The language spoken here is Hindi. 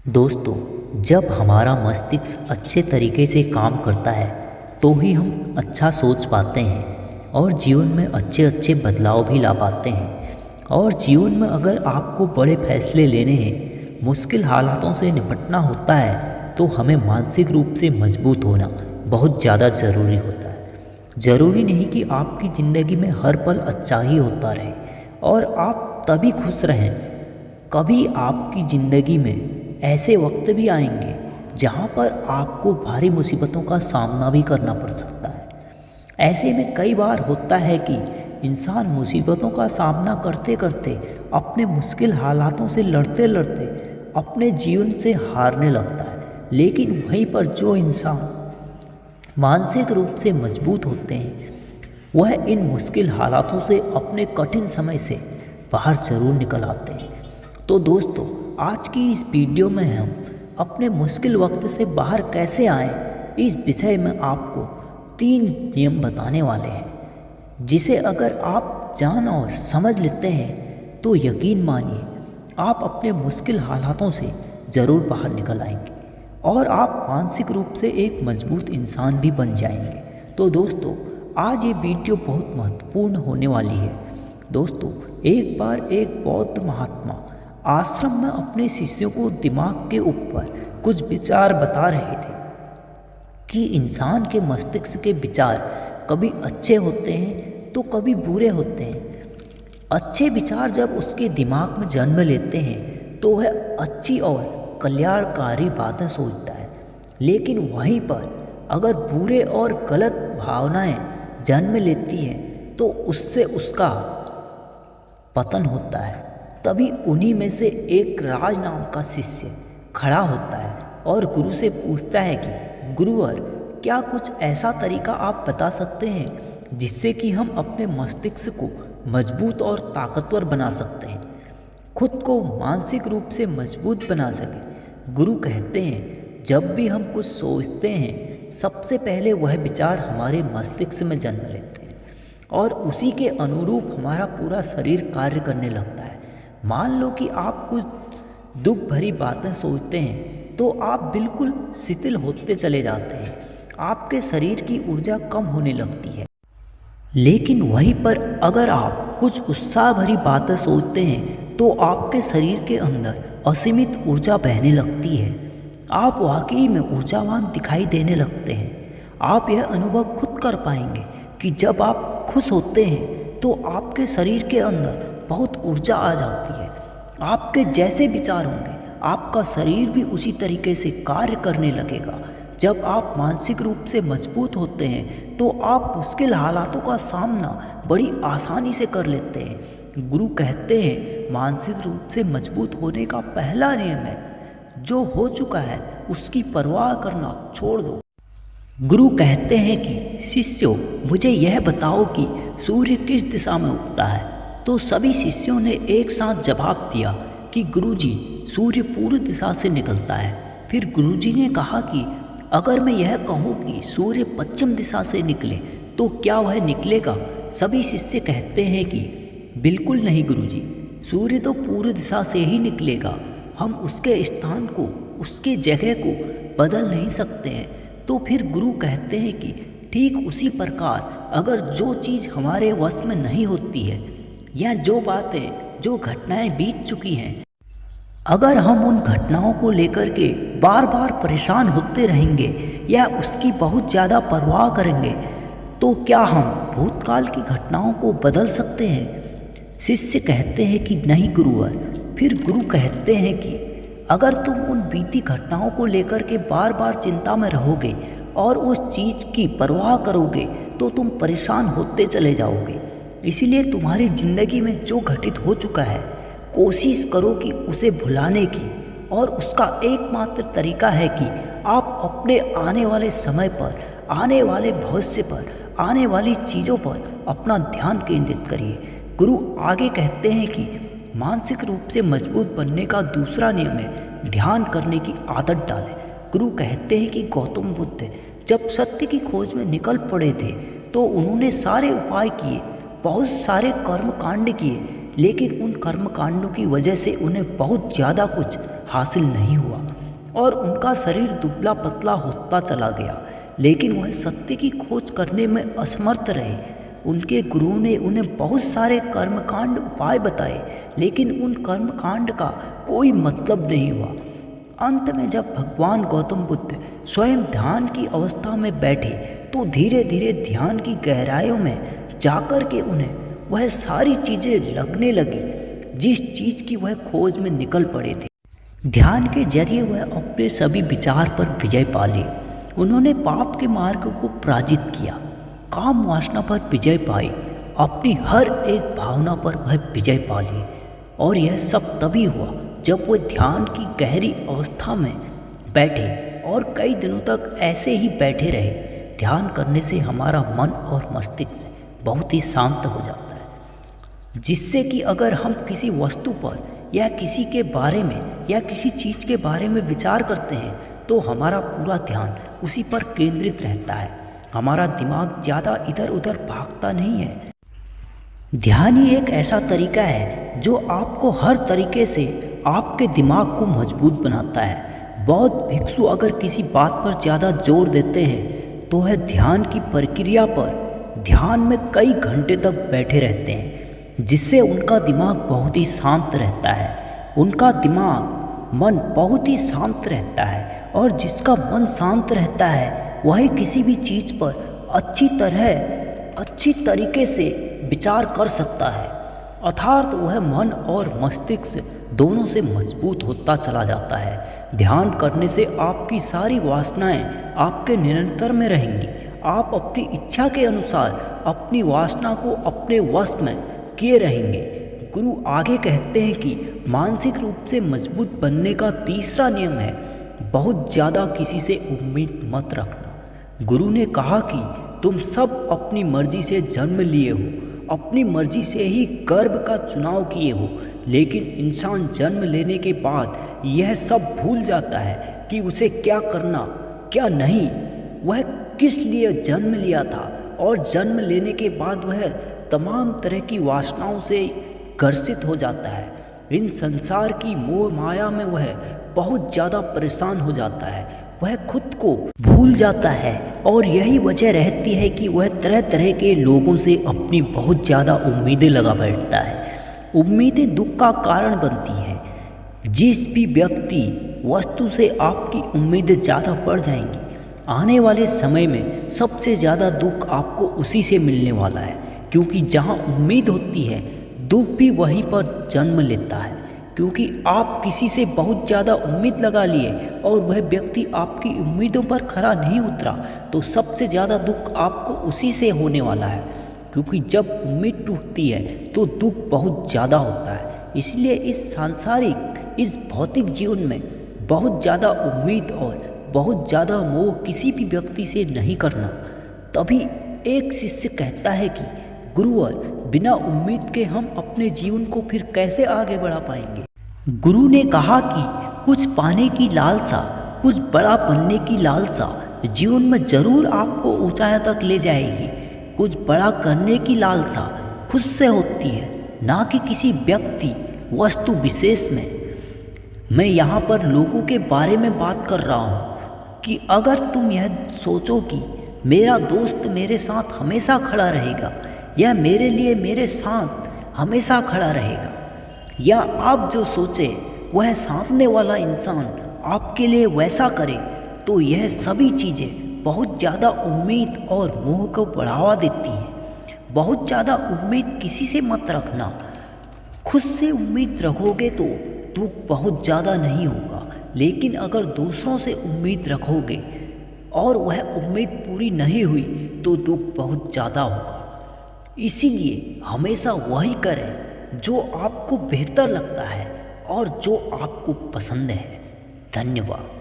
दोस्तों, जब हमारा मस्तिष्क अच्छे तरीके से काम करता है तो ही हम अच्छा सोच पाते हैं और जीवन में अच्छे अच्छे बदलाव भी ला पाते हैं। और जीवन में अगर आपको बड़े फैसले लेने हैं, मुश्किल हालातों से निपटना होता है तो हमें मानसिक रूप से मजबूत होना बहुत ज़्यादा ज़रूरी होता है। ज़रूरी नहीं कि आपकी ज़िंदगी में हर पल अच्छा ही होता रहे और आप तभी खुश रहें। कभी आपकी ज़िंदगी में ऐसे वक्त भी आएंगे जहाँ पर आपको भारी मुसीबतों का सामना भी करना पड़ सकता है। ऐसे में कई बार होता है कि इंसान मुसीबतों का सामना करते करते अपने मुश्किल हालातों से लड़ते लड़ते अपने जीवन से हारने लगता है। लेकिन वहीं पर जो इंसान मानसिक रूप से मजबूत होते हैं वह इन मुश्किल हालातों से अपने कठिन समय से बाहर जरूर निकल आते हैं। तो दोस्तों, आज की इस वीडियो में हम अपने मुश्किल वक्त से बाहर कैसे आएं, इस विषय में आपको 3 नियम बताने वाले हैं, जिसे अगर आप जान और समझ लेते हैं तो यकीन मानिए आप अपने मुश्किल हालातों से ज़रूर बाहर निकल आएंगे और आप मानसिक रूप से एक मजबूत इंसान भी बन जाएंगे। तो दोस्तों, आज ये वीडियो बहुत महत्वपूर्ण होने वाली है। दोस्तों, एक बार एक बौद्ध महात्मा आश्रम में अपने शिष्यों को दिमाग के ऊपर कुछ विचार बता रहे थे कि इंसान के मस्तिष्क के विचार कभी अच्छे होते हैं तो कभी बुरे होते हैं। अच्छे विचार जब उसके दिमाग में जन्म लेते हैं तो वह अच्छी और कल्याणकारी बातें सोचता है, लेकिन वहीं पर अगर बुरे और गलत भावनाएं जन्म लेती हैं तो उससे उसका पतन होता है। तभी उन्हीं में से एक राज नाम का शिष्य खड़ा होता है और गुरु से पूछता है कि गुरुवर, क्या कुछ ऐसा तरीका आप बता सकते हैं जिससे कि हम अपने मस्तिष्क को मजबूत और ताकतवर बना सकते हैं, खुद को मानसिक रूप से मजबूत बना सकें। गुरु कहते हैं, जब भी हम कुछ सोचते हैं सबसे पहले वह विचार हमारे मस्तिष्क में जन्म लेते हैं और उसी के अनुरूप हमारा पूरा शरीर कार्य करने लगता है। मान लो कि आप कुछ दुख भरी बातें सोचते हैं तो आप बिल्कुल शिथिल होते चले जाते हैं, आपके शरीर की ऊर्जा कम होने लगती है। लेकिन वहीं पर अगर आप कुछ उत्साह भरी बातें सोचते हैं तो आपके शरीर के अंदर असीमित ऊर्जा बहने लगती है, आप वाकई में ऊर्जावान दिखाई देने लगते हैं। आप यह अनुभव खुद कर पाएंगे कि जब आप खुश होते हैं तो आपके शरीर के अंदर बहुत ऊर्जा आ जाती है। आपके जैसे विचार होंगे आपका शरीर भी उसी तरीके से कार्य करने लगेगा। जब आप मानसिक रूप से मजबूत होते हैं तो आप मुश्किल हालातों का सामना बड़ी आसानी से कर लेते हैं। गुरु कहते हैं, मानसिक रूप से मजबूत होने का पहला नियम है, जो हो चुका है उसकी परवाह करना छोड़ दो। गुरु कहते हैं कि शिष्यों, मुझे यह बताओ कि सूर्य किस दिशा में उगता है। तो सभी शिष्यों ने एक साथ जवाब दिया कि गुरुजी, सूर्य पूर्व दिशा से निकलता है। फिर गुरुजी ने कहा कि अगर मैं यह कहूँ कि सूर्य पश्चिम दिशा से निकले तो क्या वह निकलेगा? सभी शिष्य कहते हैं कि बिल्कुल नहीं गुरुजी, सूर्य तो पूर्व दिशा से ही निकलेगा, हम उसके स्थान को, उसके जगह को बदल नहीं सकते हैं। तो फिर गुरु कहते हैं कि ठीक उसी प्रकार अगर जो चीज़ हमारे वश में नहीं होती है या जो बातें, जो घटनाएं बीत चुकी हैं, अगर हम उन घटनाओं को लेकर के बार बार परेशान होते रहेंगे या उसकी बहुत ज़्यादा परवाह करेंगे तो क्या हम भूतकाल की घटनाओं को बदल सकते हैं? शिष्य कहते हैं कि नहीं गुरुवर। फिर गुरु कहते हैं कि अगर तुम उन बीती घटनाओं को लेकर के बार बार चिंता में रहोगे और उस चीज़ की परवाह करोगे तो तुम परेशान होते चले जाओगे। इसलिए तुम्हारी ज़िंदगी में जो घटित हो चुका है, कोशिश करो कि उसे भुलाने की, और उसका एकमात्र तरीका है कि आप अपने आने वाले समय पर, आने वाले भविष्य पर, आने वाली चीज़ों पर अपना ध्यान केंद्रित करिए। गुरु आगे कहते हैं कि मानसिक रूप से मजबूत बनने का दूसरा नियम है ध्यान करने की आदत डालें। गुरु कहते हैं कि गौतम बुद्ध जब सत्य की खोज में निकल पड़े थे तो उन्होंने सारे उपाय किए, बहुत सारे कर्म कांड किए, लेकिन उन कर्म कांडों की वजह से उन्हें बहुत ज़्यादा कुछ हासिल नहीं हुआ। और उनका शरीर दुबला पतला होता चला गया, लेकिन वह सत्य की खोज करने में असमर्थ रहे। उनके गुरुओं ने उन्हें बहुत सारे कर्मकांड उपाय बताए, लेकिन उन कर्मकांड का कोई मतलब नहीं हुआ। अंत में जब भगवान गौतम बुद्ध स्वयं ध्यान की अवस्था में बैठे तो धीरे धीरे ध्यान की गहराइयों में जाकर के उन्हें वह सारी चीज़ें लगने लगी जिस चीज़ की वह खोज में निकल पड़े थे। ध्यान के जरिए वह अपने सभी विचार पर विजय पा लिए। उन्होंने पाप के मार्ग को पराजित किया, काम वासना पर विजय पाई, अपनी हर एक भावना पर वह विजय पा लिए। और यह सब तभी हुआ जब वह ध्यान की गहरी अवस्था में बैठे और कई दिनों तक ऐसे ही बैठे रहे। ध्यान करने से हमारा मन और मस्तिष्क बहुत ही शांत हो जाता है, जिससे कि अगर हम किसी वस्तु पर या किसी के बारे में या किसी चीज़ के बारे में विचार करते हैं तो हमारा पूरा ध्यान उसी पर केंद्रित रहता है। हमारा दिमाग ज़्यादा इधर उधर भागता नहीं है। ध्यान ही एक ऐसा तरीका है जो आपको हर तरीके से आपके दिमाग को मजबूत बनाता है। बौद्ध भिक्षु अगर किसी बात पर ज़्यादा जोर देते हैं तो वह ध्यान की प्रक्रिया पर ध्यान में कई घंटे तक बैठे रहते हैं, जिससे उनका दिमाग बहुत ही शांत रहता है। उनका दिमाग मन बहुत ही शांत रहता है, और जिसका मन शांत रहता है वही किसी भी चीज़ पर अच्छी तरीके से विचार कर सकता है। अर्थात वह मन और मस्तिष्क दोनों से मजबूत होता चला जाता है। ध्यान करने से आपकी सारी वासनाएं आपके नियंत्रण में रहेंगी। आप अपनी इच्छा के अनुसार अपनी वासना को अपने वश में किए रहेंगे। गुरु आगे कहते हैं कि मानसिक रूप से मजबूत बनने का तीसरा नियम है, बहुत ज़्यादा किसी से उम्मीद मत रखना। गुरु ने कहा कि तुम सब अपनी मर्जी से जन्म लिए हो, अपनी मर्जी से ही गर्भ का चुनाव किए हो, लेकिन इंसान जन्म लेने के बाद यह सब भूल जाता है कि उसे क्या करना क्या नहीं, वह किस लिए जन्म लिया था। और जन्म लेने के बाद वह तमाम तरह की वासनाओं से ग्रसित हो जाता है। इन संसार की मोह माया में वह बहुत ज़्यादा परेशान हो जाता है, वह खुद को भूल जाता है। और यही वजह रहती है कि वह तरह तरह के लोगों से अपनी बहुत ज़्यादा उम्मीदें लगा बैठता है। उम्मीदें दुख का कारण बनती हैं। जिस भी व्यक्ति वस्तु से आपकी उम्मीदें ज़्यादा बढ़ जाएंगी, आने वाले समय में सबसे ज़्यादा दुख आपको उसी से मिलने वाला है, क्योंकि जहाँ उम्मीद होती है दुख भी वहीं पर जन्म लेता है। क्योंकि आप किसी से बहुत ज़्यादा उम्मीद लगा लिए और वह व्यक्ति आपकी उम्मीदों पर खरा नहीं उतरा, तो सबसे ज़्यादा दुख आपको उसी से होने वाला है। क्योंकि जब उम्मीद टूटती है तो दुख बहुत ज़्यादा होता है। इसलिए इस भौतिक जीवन में बहुत ज़्यादा उम्मीद और बहुत ज़्यादा मोह किसी भी व्यक्ति से नहीं करना। तभी एक शिष्य कहता है कि गुरुवर, बिना उम्मीद के हम अपने जीवन को फिर कैसे आगे बढ़ा पाएंगे। गुरु ने कहा कि कुछ पाने की लालसा, कुछ बड़ा बनने की लालसा जीवन में जरूर आपको ऊंचाई तक ले जाएगी। कुछ बड़ा करने की लालसा खुद से होती है, ना कि किसी व्यक्ति वस्तु विशेष में। मैं यहाँ पर लोगों के बारे में बात कर रहा हूँ कि अगर तुम यह सोचो कि मेरा दोस्त मेरे साथ हमेशा खड़ा रहेगा या मेरे लिए मेरे साथ हमेशा खड़ा रहेगा, या आप जो सोचे वह सामने वाला इंसान आपके लिए वैसा करे, तो यह सभी चीज़ें बहुत ज़्यादा उम्मीद और मोह को बढ़ावा देती हैं। बहुत ज़्यादा उम्मीद किसी से मत रखना। खुद से उम्मीद रखोगे तो दुख बहुत ज़्यादा नहीं होगा, लेकिन अगर दूसरों से उम्मीद रखोगे और वह उम्मीद पूरी नहीं हुई तो दुख बहुत ज़्यादा होगा। इसीलिए हमेशा वही करें जो आपको बेहतर लगता है और जो आपको पसंद है। धन्यवाद।